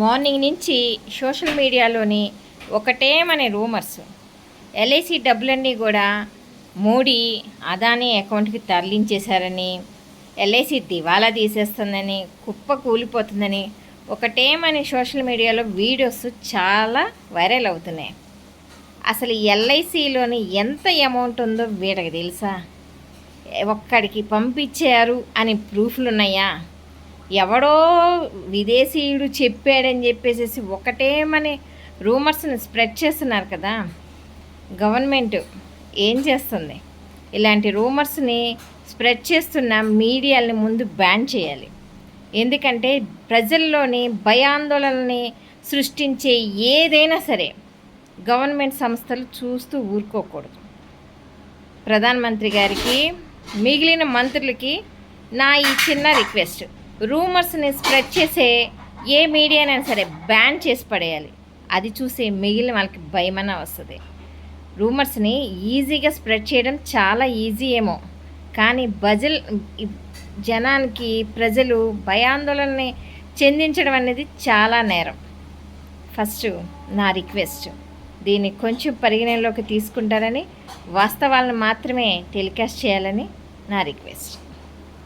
Morning నుంచి social మీడియాలోని ఒకటేమనే rumours. LIC డబ్బులన్నీ కూడా మోడీ అదానీ అకౌంట్కి తరలించేశారని, ఎల్ఐసి దివాలా తీసేస్తుందని, కుప్ప కూలిపోతుందని ఒకటేమని సోషల్ మీడియాలో వీడియోస్ చాలా వైరల్ అవుతున్నాయి. అసలు ఎల్ఐసిలోని ఎంత అమౌంట్ ఉందో వీళ్ళకి తెలుసా? ఒక్కడికి పంపించారు అని ప్రూఫ్లు ఉన్నాయా? ఎవడో విదేశీయుడు చెప్పాడని చెప్పేసి ఒకటేమని రూమర్స్ని స్ప్రెడ్ చేస్తున్నారు కదా. గవర్నమెంట్ ఏం చేస్తుంది? ఇలాంటి రూమర్స్ని స్ప్రెడ్ చేస్తున్న మీడియాని ముందు బ్యాన్ చేయాలి. ఎందుకంటే ప్రజల్లోని భయాందోళనని సృష్టించే ఏదైనా సరే గవర్నమెంట్ సంస్థలు చూస్తూ ఊరుకోకూడదు. ప్రధానమంత్రి గారికి, మిగిలిన మంత్రులకి నా ఈ చిన్న రిక్వెస్ట్, రూమర్స్ని స్ప్రెడ్ చేసే ఏ మీడియానైనా సరే బ్యాన్ చేసి పడేయాలి. అది చూసే మిగిలిన వాళ్ళకి భయమన్నా వస్తుంది. రూమర్స్ని ఈజీగా స్ప్రెడ్ చేయడం చాలా ఈజీ ఏమో, కానీ జనానికి ప్రజలు భయాందోళనని చెందించడం అనేది చాలా నేరం. ఫస్ట్ నా రిక్వెస్ట్, దీన్ని కొంచెం పరిగణనలోకి తీసుకుంటారని, వాస్తవాలను మాత్రమే టెలికాస్ట్ చేయాలని నా రిక్వెస్ట్.